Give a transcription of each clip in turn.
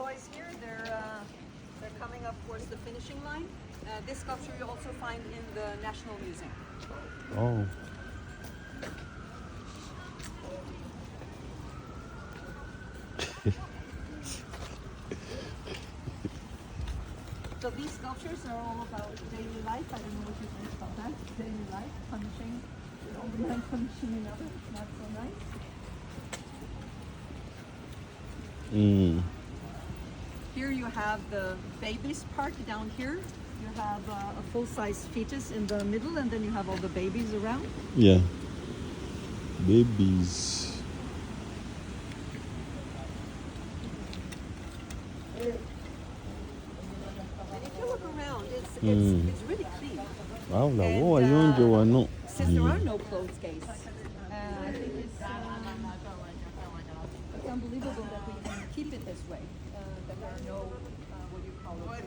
boys here, they're coming up towards the finishing line. This sculpture you also find in the National Museum. Oh. So these sculptures are all about daily life. I don't know what you think about that. Daily life, punishing, one punishing another. It's not so nice. Here you have the babies part down here. You have a full-size fetus in the middle, and then you have all the babies around. Yeah. Babies. It's really clean. Wow, Since there are no closed gates, I think it's unbelievable that we can keep it this way. That there are no, what do you call it?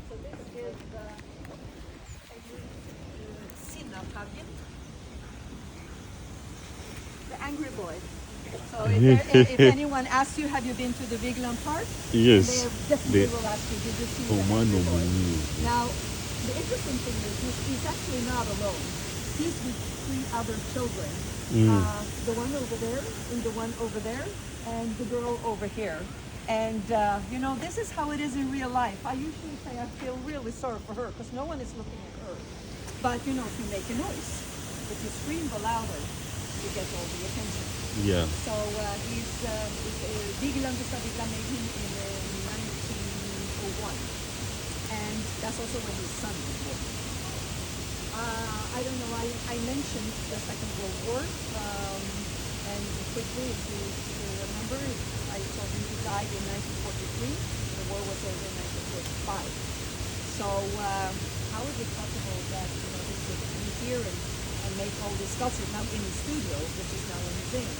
So this is Sinnataggen, the angry boy. So if anyone asks you, have you been to the Vigeland Park? Yes. They definitely will ask you, did you see the angry boy? Now, the interesting thing is he's actually not alone. He's with 3 other children. The one over there, and the one over there, and the girl over here. And, you know, this is how it is in real life. I usually say I feel really sorry for her because no one is looking at her. But, you know, if you make a noise, if you scream the louder, you get all the attention. Yeah. So GUSTAV Vigeland made him in 1901. And that's also when his son was born. I don't know, I mentioned the Second World War. And quickly, if you remember, I told you he died in 1943. The war was over in 1945. So how is it possible that he could be here and make all these sculptures now in the studio, which is now a museum?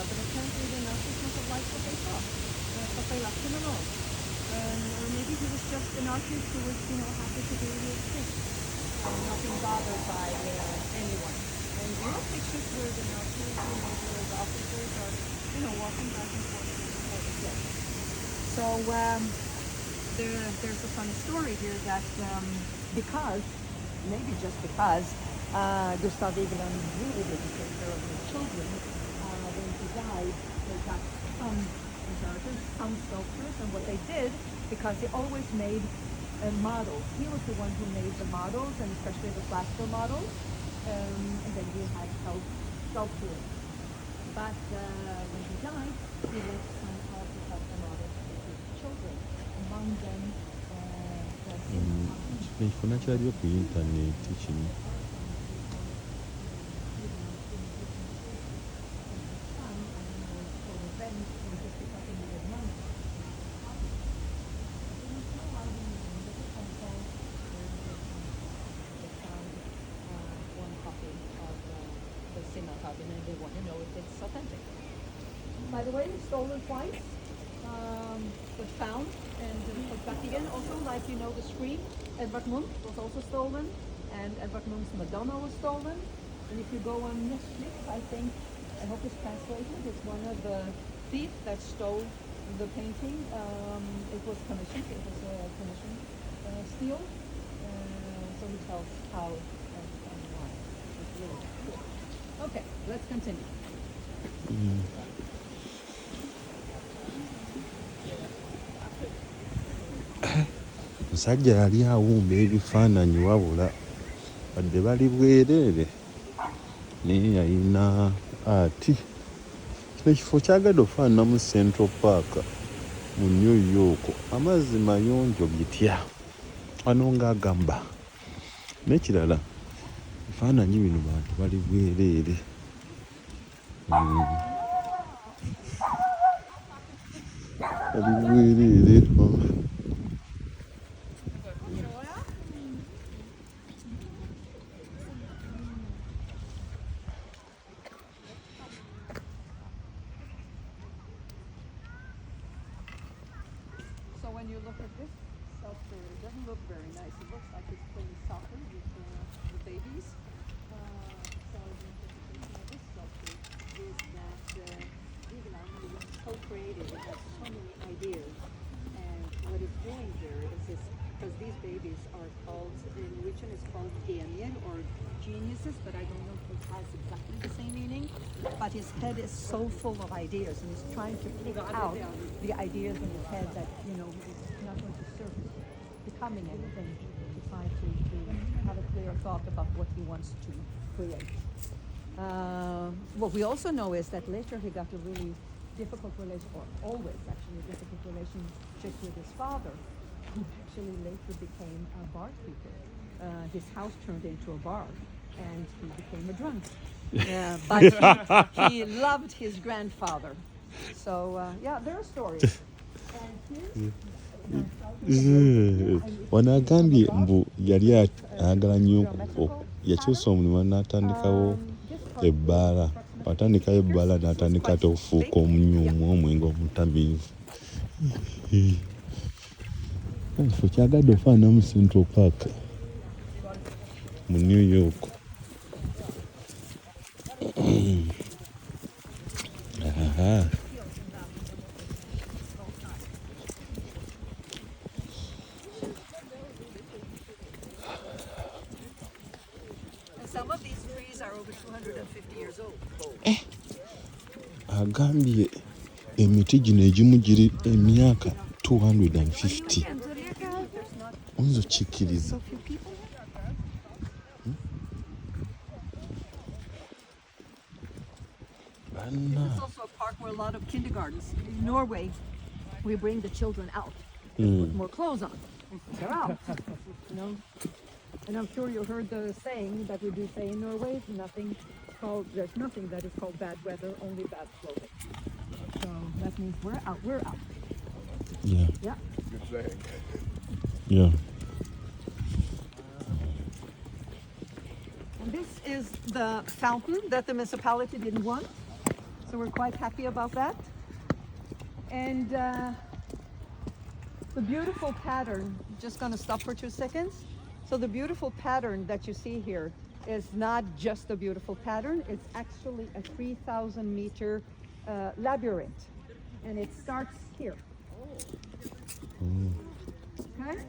But apparently the Nazis must have liked what they saw, but they left him alone. Or maybe he was just an artist who was, happy to do his thing, nothing bothered by anyone. And there are pictures where the Nazis, where the officers are, walking back and forth all the day. So there's a funny story here that because, maybe just because, GUSTAV Vigeland really didn't take care of his children. When he died, they got some inheritors, some sculptures, and what they did, because they always made models. He was the one who made the models, and especially the plaster models, and then he had help sculptures. But when he died, he left some of the models to his children. Among them, Nifuna kyaliyo ku intaneti kino. And they want to know if it's authentic. By the way, it's stolen twice. Was found and put back again. Also, like the screen, Edvard Munch was also stolen, and Edvard Munch's Madonna was stolen. And if you go on Netflix, I hope it's translated. It's one of the thieves that stole the painting. It was commissioned. It was a commission steal. So he tells how and why. It's really cool. Okay, let's continue. Musajja yali awumba ebifaananyi wabula badde bali bwereere naye yalina ati. Kino ekifo kyagadde ofaananamu Central Park mu New York. Amazzi mayonjo bitya wano ng'agamba. N'ekirala ebifaananyi bino bantu bali bwereere. Bali bwereere. So when you look at this sculpture, it doesn't look very nice. It looks like it's playing soccer with the babies. So the interpretation of this sculpture is that creative. It has so many ideas. And what it's doing here is this, because these babies are called, in Norwegian it's called genier or geniuses, but I don't know if it has exactly the same meaning. But his head is so full of ideas, and he's trying to pick out the ideas in his head that, you know, he's not going to surface becoming anything. To try to have a clear thought about what he wants to create. What we also know is that later he got a really difficult relation, or always actually a difficult relationship with his father, who actually later became a barkeeper. His house turned into a bar, and he became a drunk. But he loved his grandfather. So yeah, there are stories. And wano agambye mbu yali ayagala nnyo yakyusa omulimu n'atandikawo ebbaala. Watandikayo ebbaala n'atandika ate okufuuka omunyuumu omwenge omutamiivu. Ekifo kyagadde ofaananamu Central Park mu New York. some of these trees are over 250 years old. Agambye emiti gino egimu giri emyaka 250. Oyinza okikkiriza? This is also a park where a lot of kindergartens. In Norway, we bring the children out. Put more clothes on. They're out. You know? And I'm sure you heard the saying that we do say in Norway, there's nothing that is called bad weather, only bad clothing. So that means we're out. Yeah. Yeah. Good saying. Yeah. And this is the fountain that the municipality didn't want. So we're quite happy about that. And the beautiful pattern, just going to stop for 2 seconds. So the beautiful pattern that you see here is not just a beautiful pattern, it's actually a 3,000 meter labyrinth. And it starts here. Okay?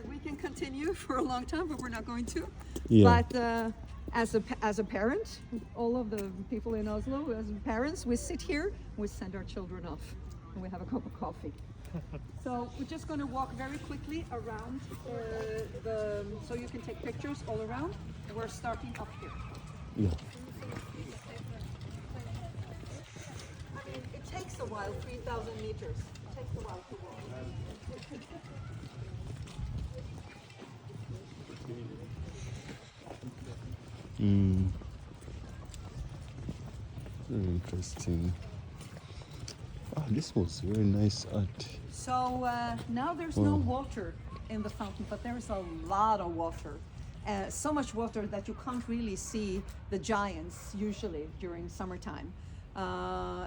We can continue for a long time, but we're not going to. Yeah. But as a parent, all of the people in Oslo, as parents, we sit here, we send our children off, and we have a cup of coffee. So we're just going to walk very quickly around so you can take pictures all around. We're starting up here. Yeah. I mean, it takes a while, 3,000 meters. It takes a while to walk. Very interesting. Wow, this was very nice art. So now there's no water in the fountain, but there's a lot of water. So much water that you can't really see the giants usually during summertime.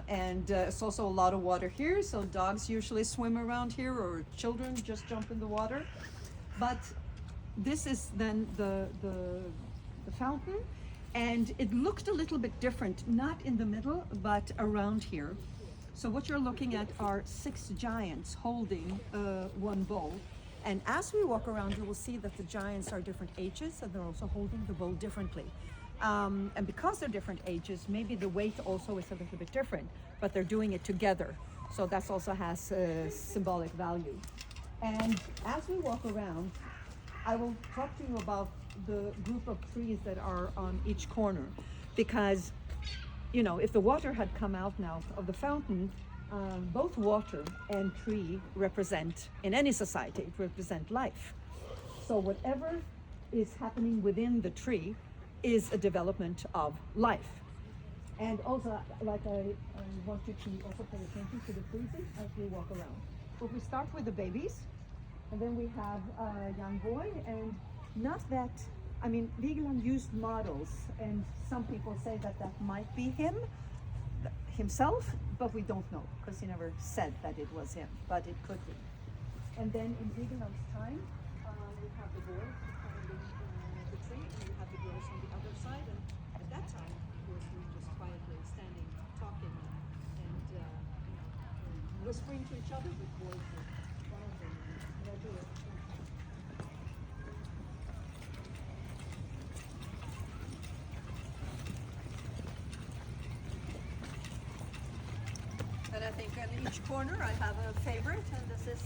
And it's also a lot of water here, so dogs usually swim around here, or children just jump in the water. But this is then the fountain, and it looked a little bit different, not in the middle, but around here. So what you're looking at are 6 giants holding one bowl. And as we walk around, you will see that the giants are different ages, and they're also holding the bowl differently. And because they're different ages, maybe the weight also is a little bit different, but they're doing it together. So that also has symbolic value. And as we walk around, I will talk to you about the group of trees that are on each corner, because you know, if the water had come out now of the fountain, both water and tree represent, in any society, it represent life. So whatever is happening within the tree is a development of life. And also, like I want you to also pay attention to the freezing as we walk around. So we start with the babies, and then we have a young boy, and not that, I mean, Vigeland used models, and some people say that that might be himself, but we don't know, because he never said that it was him, but it could be. And then in Vigeland's time, we have the boys climbing the tree, and we have the girls on the other side, and at that time, of course, we were just quietly standing, talking, and whispering to each other before one of them. And I think in each corner I have a favorite, and this is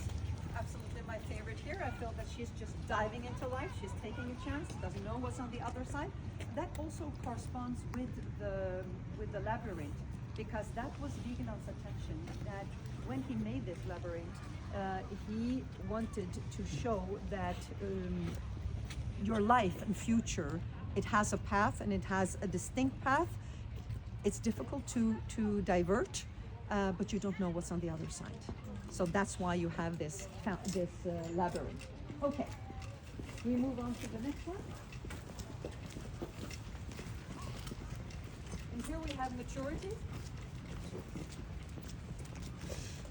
absolutely my favorite here. I feel that she's just diving into life. She's taking a chance, doesn't know what's on the other side. That also corresponds with the labyrinth, because that was Vigeland's attention, that when he made this labyrinth, he wanted to show that your life and future, it has a path and it has a distinct path. It's difficult to divert, but you don't know what's on the other side. So that's why you have this labyrinth. Okay, we move on to the next one. And here we have maturity.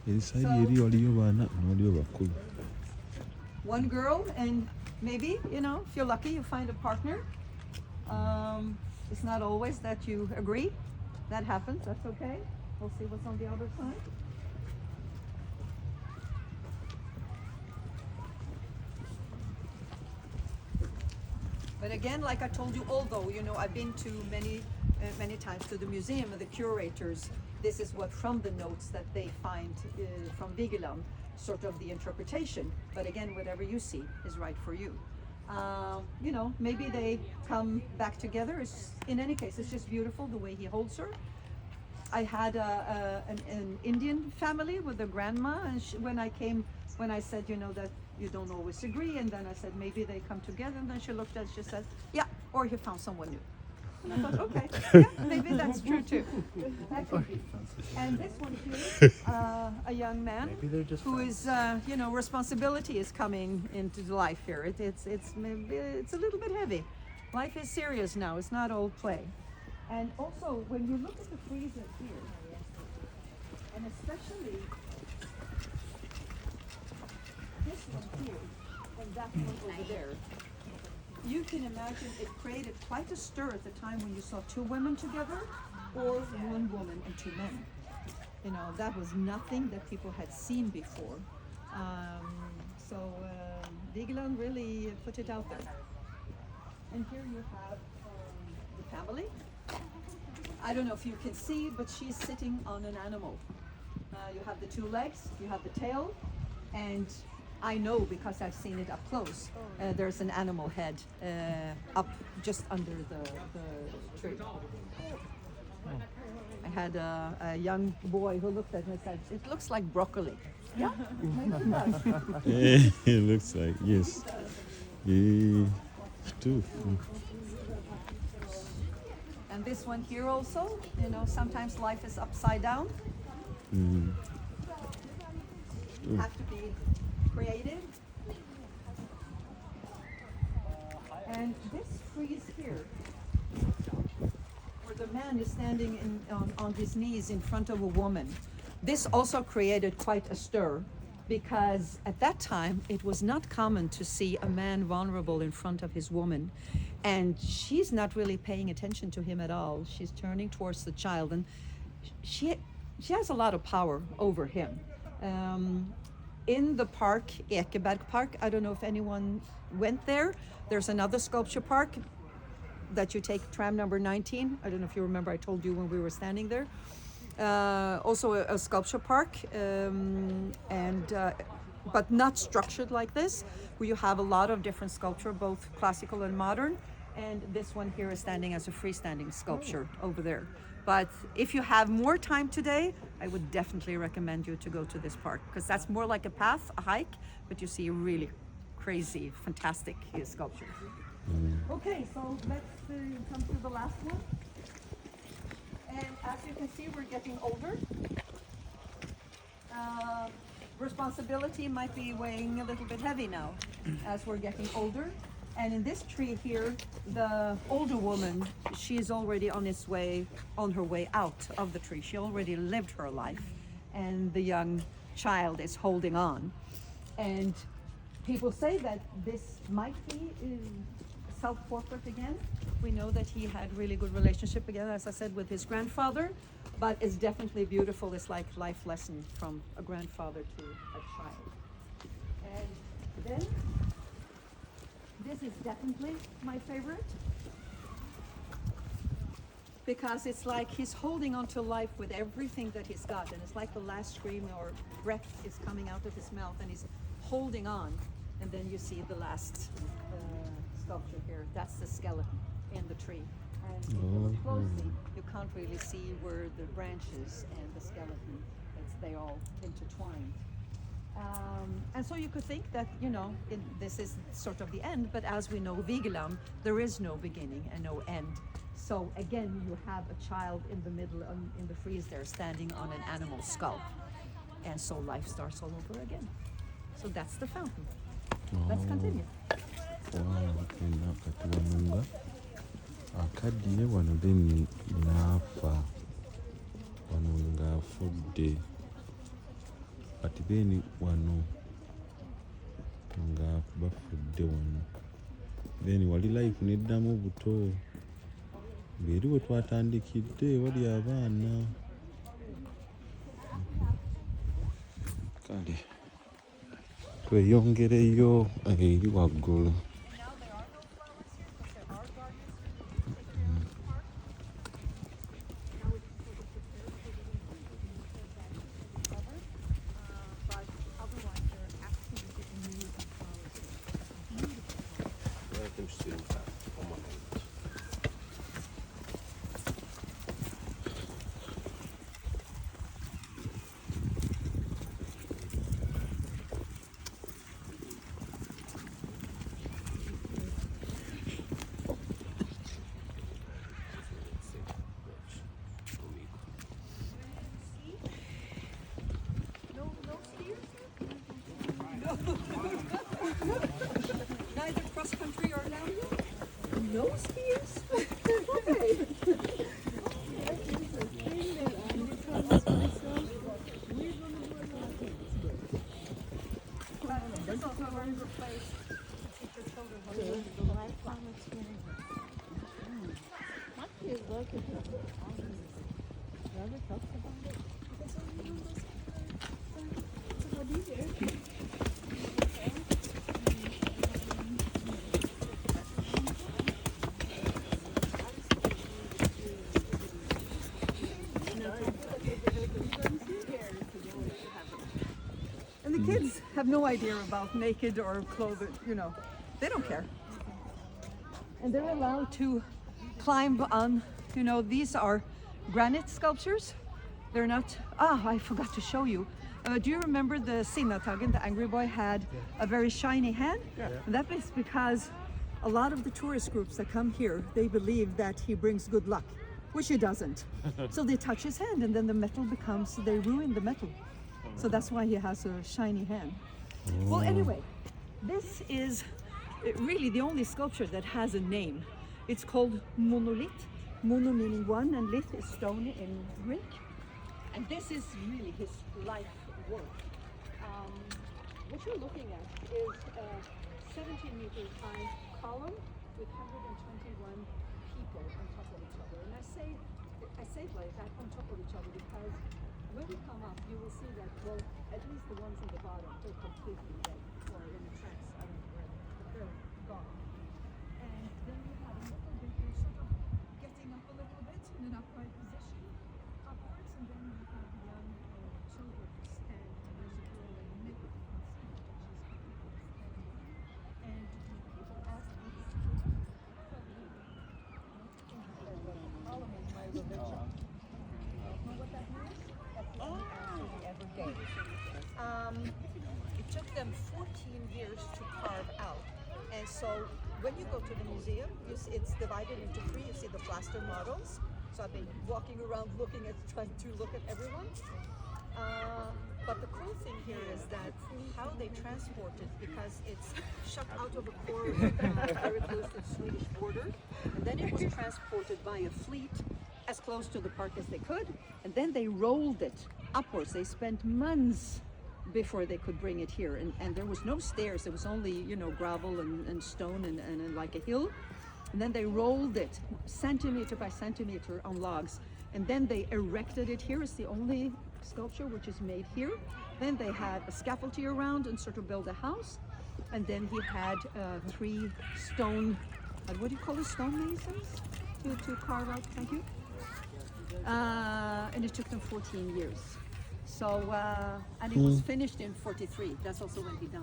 eri sayidi eri waliyo baana n'waliyo bakulu. One girl, and maybe, you know, if you're lucky, you find a partner. It's not always that you agree. That happens, that's okay. We'll see what's on the other side. But again, like I told you, although, you know, I've been to many times to the museum and the curators, this is what from the notes that they find from Vigeland, sort of the interpretation. But again, whatever you see is right for you. You know, maybe they come back together. In any case, it's just beautiful the way he holds her. I had an Indian family with a grandma, and when I said, you know, that you don't always agree, and then I said maybe they come together, and then she looked at, she said, yeah, or he found someone new. And I thought, okay, yeah, maybe that's true too. And this one here, a young man who is, you know, responsibility is coming into life here. It's a little bit heavy. Life is serious now. It's not all play. And also, when you look at the freezer here, and especially this one here and that one over there, you can imagine it created quite a stir at the time when you saw two women together, or one woman and two men. You know, that was nothing that people had seen before. So Vigeland really put it out there. And here you have the family. I don't know if you can see, but she's sitting on an animal. You have the two legs, you have the tail, and I know because I've seen it up close. There's an animal head up just under the tree. I had a young boy who looked at me and said, "It looks like broccoli." Yeah, maybe it does. It looks like, yes. Yeah, too. And this one here also, you know, sometimes life is upside down. You have to be creative. And this frieze here, where the man is standing on his knees in front of a woman, this also created quite a stir, because at that time it was not common to see a man vulnerable in front of his woman, and she's not really paying attention to him at all. She's turning towards the child, and she has a lot of power over him. In the park, Ekeberg Park, I don't know if anyone went there. There's another sculpture park that you take tram number 19. I don't know if you remember, I told you when we were standing there. Also a sculpture park, but not structured like this, where you have a lot of different sculpture, both classical and modern. And this one here is standing as a freestanding sculpture over there. But if you have more time today, I would definitely recommend you to go to this park, because that's more like a path, a hike, but you see a really crazy, fantastic sculpture. Okay, so let's come to the last one. And as you can see, we're getting older. Responsibility might be weighing a little bit heavy now as we're getting older. And in this tree here, the older woman, she is already on her way out of the tree. She already lived her life, and the young child is holding on. And people say that this might be self-portrait again. We know that he had really good relationship again, as I said, with his grandfather. but it's definitely beautiful. It's like life lesson from a grandfather to a child. And then this is definitely my favorite, because it's like he's holding on to life with everything that he's got, and it's like the last scream or breath is coming out of his mouth, and he's holding on. And then you see the last sculpture here. That's the skeleton in the tree. And if you look closely, you can't really see where the branches and the skeleton, they all intertwined. And so you could think that, you know, this is sort of the end, but as we know, Vigeland, there is no beginning and no end. So again, you have a child in the middle, in the frieze there, standing on an animal skull. And so life starts all over again. So that's the fountain. Let's continue. Wow, kati wano nga akaddiye wano then n'afa wano ng'afudde kati then wano nga bafudde wano then wali life neddamu buto ng'eri we twatandikidde wali abaana kale tweyongereyo eri waggulu. Neither cross country or downhill? No skiers? Okay. That's also a very good place to teach your children how to do the lifelong experience. My kids love to do it. Never talked about it. Because I remember how do you do? And the kids have no idea about naked or clothed, you know, they don't care. And they're allowed to climb on, you know, these are granite sculptures. They're not, I forgot to show you. Do you remember the Sinnataggen, the angry boy, had a very shiny hand? Yeah. And that is because a lot of the tourist groups that come here, they believe that he brings good luck, which he doesn't. So they touch his hand and then the metal becomes, they ruin the metal. So that's why he has a shiny hand. Well, anyway, this is really the only sculpture that has a name. It's called monolith. Mono meaning one, and lith is stone in Greek. And this is really his life work. What you're looking at is a 17-meter high column with 121 people on top of each other. And I say like that, on top of each other, because when we come up, you will see that, well, at least the ones in the bottom, they're completely dead, or in a trance, I don't know where, but they're gone. And then you have a little bit, you're sort of getting up a little bit in an upright position, upwards, and then you have young children stand, and there's a girl in the middle, you can see that she's standing. And people ask me, column is my religion. Know what that means? That's the only answer we ever gave. It took them 14 years to carve out. And so when you go to the museum, it's divided into three. You see the plaster models. So I've been walking around trying to look at everyone. But the cool thing here is that how they transport it, because it's shut out of a corridor very close to the Swedish border. And then it was transported by a fleet as close to the park as they could, and then they rolled it upwards. They spent months before they could bring it here, and there was no stairs. There was only, you know, gravel and stone and like a hill, and then they rolled it centimeter by centimeter on logs, And then they erected it here. It's the only sculpture which is made here. Then they had a scaffolding around and sort of built a house. And then he had 3 stone, what do you call it, stonemasons to carve out, thank you. And it took them 14 years. So, and it was finished in 43. That's also when he died.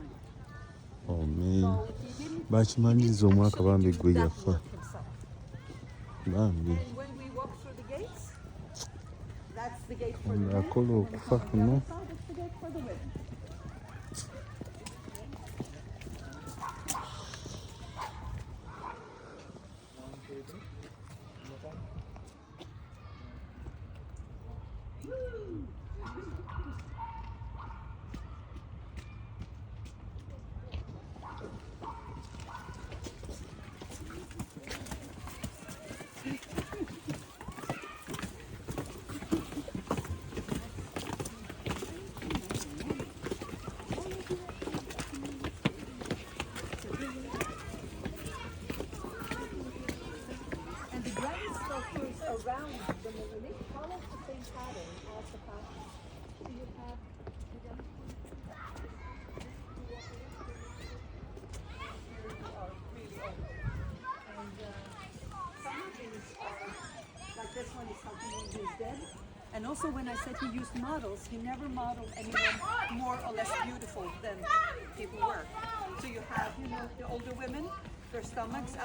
Oh man, So he didn't bakimanyiza omwaka bambi gwe that yafa work himself. bambi And when we walk through the gates, that's the gate for the men. ng'akola And then okufa on the kuno. other side, it's the gate for the women. And the granite sculptures around the monolith follow the same pattern as the pattern. So you have and some of these are, like this one is something when he's dead. And also when I said he used models, he never modeled anyone more or less beautiful than people were. So you have, you know, the older women, their stomachs